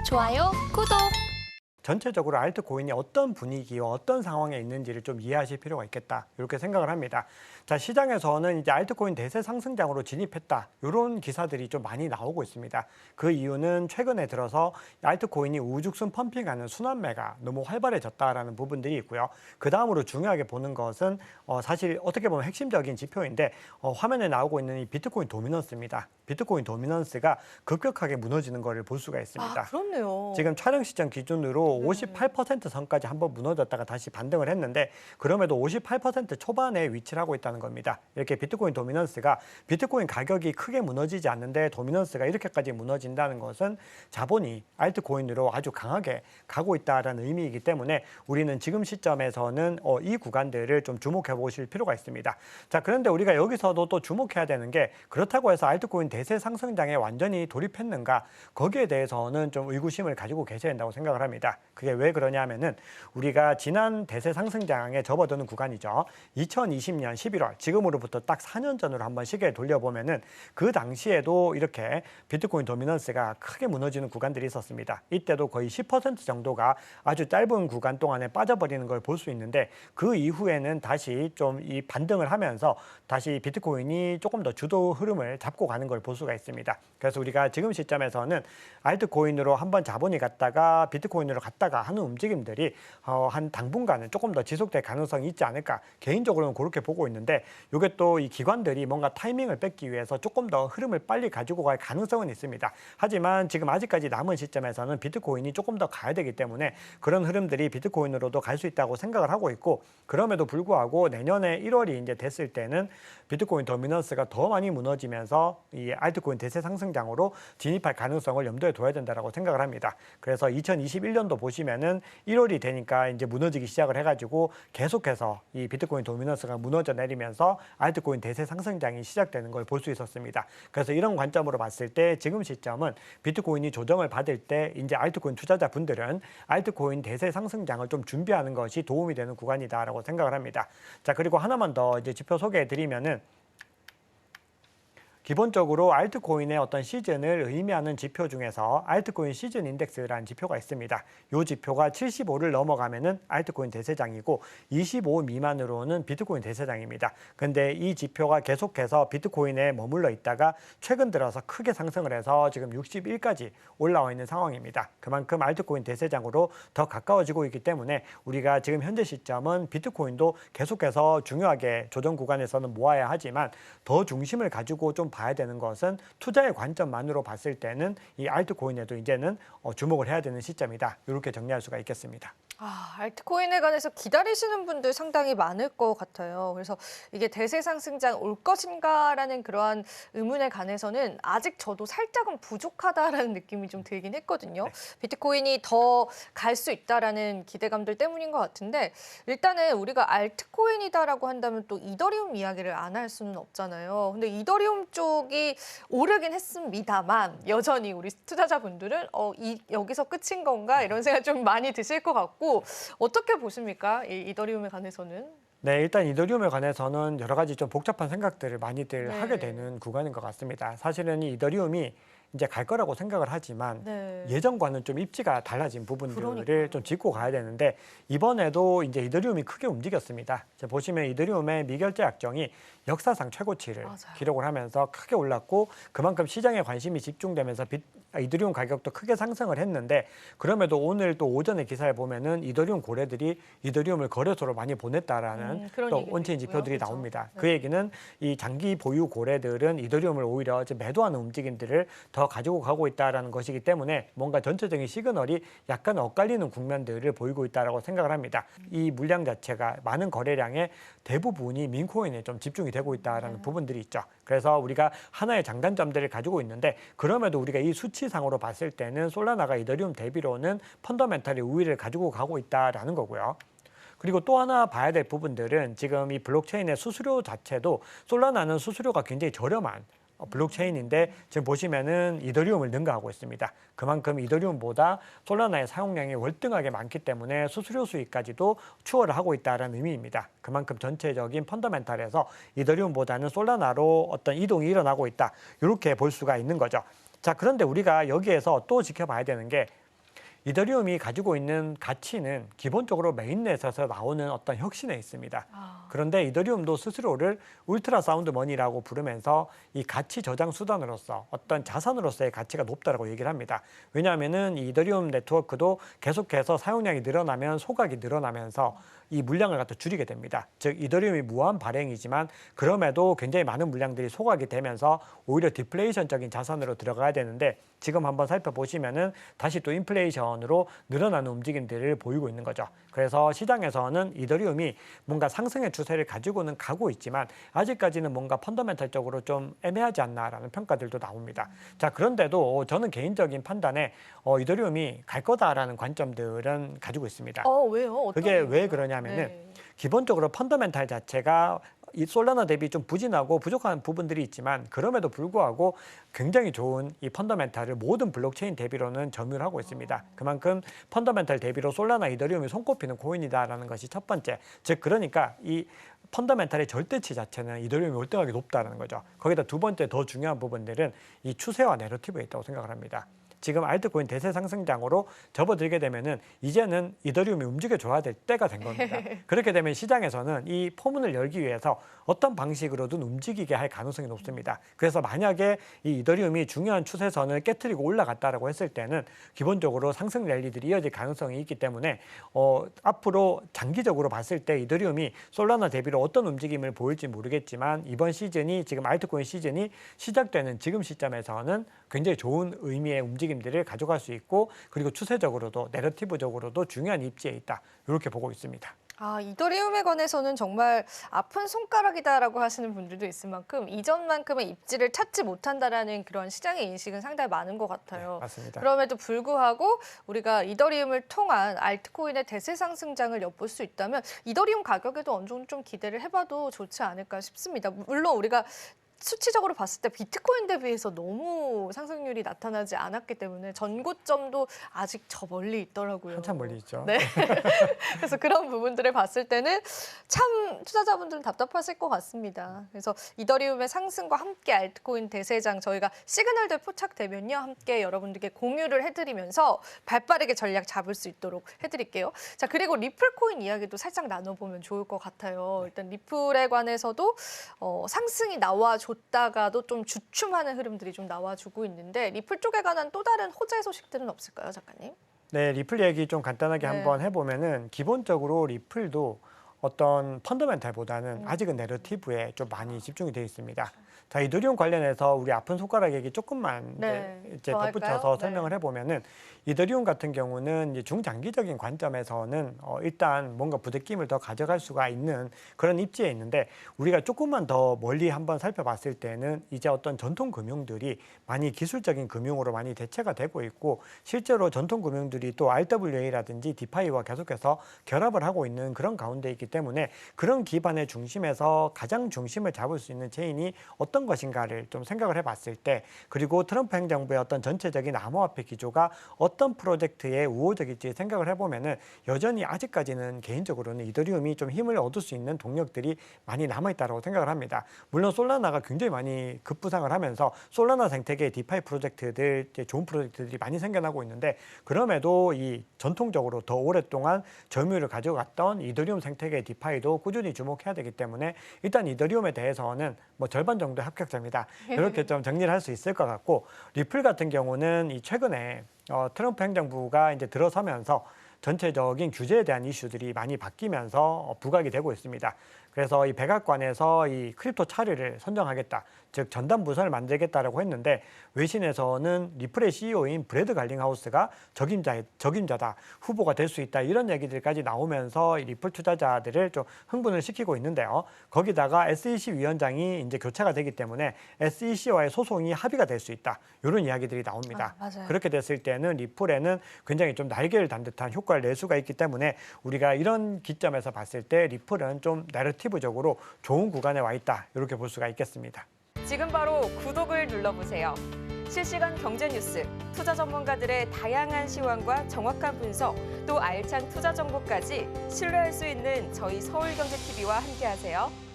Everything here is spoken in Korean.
좋아요, 구독. 전체적으로 알트코인이 어떤 분위기와 어떤 상황에 있는지를 좀 이해하실 필요가 있겠다, 이렇게 생각을 합니다. 자, 시장에서는 이제 알트코인 대세 상승장으로 진입했다, 이런 기사들이 좀 많이 나오고 있습니다. 그 이유는 최근에 들어서 알트코인이 우죽순 펌핑하는 순환매가 너무 활발해졌다라는 부분들이 있고요. 그 다음으로 중요하게 보는 것은 사실 어떻게 보면 핵심적인 지표인데 화면에 나오고 있는 이 비트코인 도미넌스입니다. 비트코인 도미넌스가 급격하게 무너지는 것을 볼 수가 있습니다. 아, 그렇네요. 지금 촬영 시점 기준으로 58% 선까지 한번 무너졌다가 다시 반등을 했는데, 그럼에도 58% 초반에 위치를 하고 있다는 겁니다. 이렇게 비트코인 도미넌스가, 비트코인 가격이 크게 무너지지 않는데 도미넌스가 이렇게까지 무너진다는 것은 자본이 알트코인으로 아주 강하게 가고 있다는 의미이기 때문에 우리는 지금 시점에서는 이 구간들을 좀 주목해 보실 필요가 있습니다. 자, 그런데 우리가 여기서도 또 주목해야 되는 게, 그렇다고 해서 알트코인 대세 상승장에 완전히 돌입했는가, 거기에 대해서는 좀 의구심을 가지고 계셔야 된다고 생각을 합니다. 그게 왜 그러냐면은 우리가 지난 대세 상승장에 접어드는 구간이죠. 2020년 11월, 지금으로부터 딱 4년 전으로 한번 시계를 돌려보면은 그 당시에도 이렇게 비트코인 도미넌스가 크게 무너지는 구간들이 있었습니다. 이때도 거의 10% 정도가 아주 짧은 구간 동안에 빠져버리는 걸 볼 수 있는데, 그 이후에는 다시 좀 이 반등을 하면서 다시 비트코인이 조금 더 주도 흐름을 잡고 가는 걸 볼 수가 있습니다. 그래서 우리가 지금 시점에서는 알트코인으로 한번 자본이 갔다가 비트코인으로 갔다가 하는 움직임들이 한 당분간은 조금 더 지속될 가능성이 있지 않을까, 개인적으로는 그렇게 보고 있는데, 이게 또 이 기관들이 뭔가 타이밍을 뺏기 위해서 조금 더 흐름을 빨리 가지고 갈 가능성은 있습니다. 하지만 지금 아직까지 남은 시점에서는 비트코인이 조금 더 가야 되기 때문에 그런 흐름들이 비트코인으로도 갈 수 있다고 생각을 하고 있고, 그럼에도 불구하고 내년에 1월이 이제 됐을 때는 비트코인 도미넌스가 더 많이 무너지면서 이 알트코인 대세 상승장으로 진입할 가능성을 염두에 둬야 된다라고 생각을 합니다. 그래서 2021년도 보시면은 1월이 되니까 이제 무너지기 시작을 해가지고 계속해서 이 비트코인 도미넌스가 무너져 내리면서 알트코인 대세 상승장이 시작되는 걸 볼 수 있었습니다. 그래서 이런 관점으로 봤을 때 지금 시점은 비트코인이 조정을 받을 때 이제 알트코인 투자자분들은 알트코인 대세 상승장을 좀 준비하는 것이 도움이 되는 구간이다라고 생각을 합니다. 자, 그리고 하나만 더 이제 지표 소개해 드리면은, 기본적으로 알트코인의 어떤 시즌을 의미하는 지표 중에서 알트코인 시즌 인덱스라는 지표가 있습니다. 이 지표가 75를 넘어가면은 알트코인 대세장이고 25 미만으로는 비트코인 대세장입니다. 근데 이 지표가 계속해서 비트코인에 머물러 있다가 최근 들어서 크게 상승을 해서 지금 61까지 올라와 있는 상황입니다. 그만큼 알트코인 대세장으로 더 가까워지고 있기 때문에 우리가 지금 현재 시점은 비트코인도 계속해서 중요하게 조정 구간에서는 모아야 하지만, 더 중심을 가지고 좀 봐야 되는 것은 투자의 관점만으로 봤을 때는 이 알트코인에도 이제는 주목을 해야 되는 시점이다, 이렇게 정리할 수가 있겠습니다. 알트코인에 관해서 기다리시는 분들 상당히 많을 것 같아요. 그래서 이게 대세 상승장 올 것인가라는 그러한 의문에 관해서는 아직 저도 살짝은 부족하다라는 느낌이 좀 들긴 했거든요. 네. 비트코인이 더 갈 수 있다라는 기대감들 때문인 것 같은데, 일단은 우리가 알트코인이다라고 한다면 또 이더리움 이야기를 안 할 수는 없잖아요. 근데 이더리움 쪽이 오르긴 했습니다만 여전히 우리 투자자분들은 여기서 끝인 건가 이런 생각 좀 많이 드실 것 같고, 어떻게 보십니까? 이 이더리움에 관해서는? 네, 일단 이더리움에 관해서는 여러 가지 좀 복잡한 생각들을 많이들 네. 하게 되는 구간인 것 같습니다. 사실은 이 이더리움이 이제 갈 거라고 생각을 하지만 네. 예전과는 좀 입지가 달라진 부분들을 그러니까요. 좀 짚고 가야 되는데, 이번에도 이제 이더리움이 크게 움직였습니다. 보시면 이더리움의 미결제 약정이 역사상 최고치를 맞아요. 기록을 하면서 크게 올랐고, 그만큼 시장에 관심이 집중되면서 이더리움 가격도 크게 상승을 했는데, 그럼에도 오늘 또 오전에 기사를 보면은 이더리움 고래들이 이더리움을 거래소로 많이 보냈다라는 그런 또 얘기도 온체인 있고요. 지표들이 그렇죠. 나옵니다. 네. 그 얘기는 이 장기 보유 고래들은 이더리움을 오히려 이제 매도하는 움직임들을 더 가지고 가고 있다라는 것이기 때문에 뭔가 전체적인 시그널이 약간 엇갈리는 국면들을 보이고 있다라고 생각을 합니다. 이 물량 자체가 많은 거래량의 대부분이 민코인에 좀 집중이 되고 있다라는 부분들이 있죠. 그래서 우리가 하나의 장단점들을 가지고 있는데, 그럼에도 우리가 이 수치상으로 봤을 때는 솔라나가 이더리움 대비로는 펀더멘털의 우위를 가지고 가고 있다라는 거고요. 그리고 또 하나 봐야 될 부분들은, 지금 이 블록체인의 수수료 자체도, 솔라나는 수수료가 굉장히 저렴한 블록체인인데 지금 보시면은 이더리움을 능가하고 있습니다. 그만큼 이더리움보다 솔라나의 사용량이 월등하게 많기 때문에 수수료 수익까지도 추월을 하고 있다는 의미입니다. 그만큼 전체적인 펀더멘탈에서 이더리움보다는 솔라나로 어떤 이동이 일어나고 있다, 이렇게 볼 수가 있는 거죠. 자, 그런데 우리가 여기에서 또 지켜봐야 되는 게, 이더리움이 가지고 있는 가치는 기본적으로 메인넷에서 나오는 어떤 혁신에 있습니다. 그런데 이더리움도 스스로를 울트라 사운드 머니라고 부르면서 이 가치 저장 수단으로서 어떤 자산으로서의 가치가 높다라고 얘기를 합니다. 왜냐하면은 이 이더리움 네트워크도 계속해서 사용량이 늘어나면 소각이 늘어나면서 이 물량을 갖다 줄이게 됩니다. 즉 이더리움이 무한 발행이지만 그럼에도 굉장히 많은 물량들이 소각이 되면서 오히려 디플레이션적인 자산으로 들어가야 되는데 지금 한번 살펴보시면은 다시 또 인플레이션으로 늘어나는 움직임들을 보이고 있는 거죠. 그래서 시장에서는 이더리움이 뭔가 상승의 추세를 가지고는 가고 있지만 아직까지는 뭔가 펀더멘탈적으로 좀 애매하지 않나라는 평가들도 나옵니다. 자, 그런데도 저는 개인적인 판단에 이더리움이 갈 거다라는 관점들은 가지고 있습니다. 왜요? 어떤 그게 왜 이유예요? 그러냐면은 네. 기본적으로 펀더멘탈 자체가 이 솔라나 대비 좀 부진하고 부족한 부분들이 있지만 그럼에도 불구하고 굉장히 좋은 이 펀더멘탈을 모든 블록체인 대비로는 점유하고 있습니다. 그만큼 펀더멘탈 대비로 솔라나 이더리움이 손꼽히는 코인이다라는 것이 첫 번째. 즉 그러니까 이 펀더멘탈의 절대치 자체는 이더리움이 월등하게 높다는 거죠. 거기다 두 번째 더 중요한 부분들은 이 추세와 내러티브에 있다고 생각을 합니다. 지금 알트코인 대세 상승장으로 접어들게 되면은 이제는 이더리움이 움직여줘야 될 때가 된 겁니다. 그렇게 되면 시장에서는 이 포문을 열기 위해서 어떤 방식으로든 움직이게 할 가능성이 높습니다. 그래서 만약에 이 이더리움이 중요한 추세선을 깨트리고 올라갔다라고 했을 때는 기본적으로 상승 랠리들이 이어질 가능성이 있기 때문에 앞으로 장기적으로 봤을 때 이더리움이 솔라나 대비로 어떤 움직임을 보일지 모르겠지만 이번 시즌이 지금 알트코인 시즌이 시작되는 지금 시점에서는 굉장히 좋은 의미의 움직임들을 가져갈 수 있고 그리고 추세적으로도 내러티브적으로도 중요한 입지에 있다. 이렇게 보고 있습니다. 이더리움에 관해서는 정말 아픈 손가락이다라고 하시는 분들도 있을 만큼 이전만큼의 입지를 찾지 못한다라는 그런 시장의 인식은 상당히 많은 것 같아요. 네, 맞습니다. 그럼에도 불구하고 우리가 이더리움을 통한 알트코인의 대세 상승장을 엿볼 수 있다면 이더리움 가격에도 어느 정도 좀 기대를 해봐도 좋지 않을까 싶습니다. 물론 우리가 수치적으로 봤을 때 비트코인 대비해서 너무 상승률이 나타나지 않았기 때문에 전고점도 아직 저 멀리 있더라고요. 한참 멀리 있죠. 네. 그래서 그런 부분들을 봤을 때는 참 투자자분들은 답답하실 것 같습니다. 그래서 이더리움의 상승과 함께 알트코인 대세장 저희가 시그널들 포착되면요. 함께 여러분들께 공유를 해드리면서 발빠르게 전략 잡을 수 있도록 해드릴게요. 자, 그리고 리플코인 이야기도 살짝 나눠보면 좋을 것 같아요. 일단 리플에 관해서도 상승이 나와줬다가도 좀 주춤하는 흐름들이 좀 나와주고 있는데 리플 쪽에 관한 또 다른 호재 소식들은 없을까요, 작가님? 네, 리플 얘기 좀 간단하게 네. 한번 해보면은 기본적으로 리플도 어떤 펀더멘탈보다는 아직은 내러티브에 좀 많이 집중이 되어 있습니다. 자, 이더리움 관련해서 우리 아픈 손가락 얘기 조금만 네, 이제 더 덧붙여서 할까요? 설명을 해보면은 이더리움 같은 경우는 이제 중장기적인 관점에서는 일단 뭔가 부대낌을 더 가져갈 수가 있는 그런 입지에 있는데 우리가 조금만 더 멀리 한번 살펴봤을 때는 이제 어떤 전통 금융들이 많이 기술적인 금융으로 많이 대체가 되고 있고 실제로 전통 금융들이 또 RWA라든지 디파이와 계속해서 결합을 하고 있는 그런 가운데 있기 때문에 그런 기반의 중심에서 가장 중심을 잡을 수 있는 체인이 어떤 것인가를 좀 생각을 해봤을 때 그리고 트럼프 행정부의 어떤 전체적인 암호화폐 기조가 어떤 프로젝트에 우호적일지 생각을 해보면은 여전히 아직까지는 개인적으로는 이더리움이 좀 힘을 얻을 수 있는 동력들이 많이 남아있다고 생각을 합니다. 물론 솔라나가 굉장히 많이 급부상을 하면서 솔라나 생태계의 디파이 프로젝트들, 좋은 프로젝트들이 많이 생겨나고 있는데 그럼에도 이 전통적으로 더 오랫동안 점유율을 가져갔던 이더리움 생태계의 디파이도 꾸준히 주목해야 되기 때문에 일단 이더리움에 대해서는 뭐 절반 정도의 합격자입니다. 이렇게 좀 정리를 할 수 있을 것 같고 리플 같은 경우는 이 최근에 트럼프 행정부가 이제 들어서면서 전체적인 규제에 대한 이슈들이 많이 바뀌면서 부각이 되고 있습니다. 그래서 이 백악관에서 이 크립토 차르를 선정하겠다, 즉 전담 부서를 만들겠다라고 했는데 외신에서는 리플의 CEO인 브래드 갈링하우스가 적임자다, 후보가 될 수 있다 이런 얘기들까지 나오면서 이 리플 투자자들을 좀 흥분을 시키고 있는데요. 거기다가 SEC 위원장이 이제 교체가 되기 때문에 SEC와의 소송이 합의가 될 수 있다 이런 이야기들이 나옵니다. 맞아요. 그렇게 됐을 때는 리플에는 굉장히 좀 날개를 단 듯한 효과를 낼 수가 있기 때문에 우리가 이런 기점에서 봤을 때 리플은 좀 내러티브적으로 좋은 구간에 와 있다 이렇게 볼 수가 있겠습니다. 지금 바로 구독을 눌러보세요. 실시간 경제 뉴스, 투자 전문가들의 다양한 시황과 정확한 분석, 또 알찬 투자 정보까지 신뢰할 수 있는 저희 서울경제TV와 함께하세요.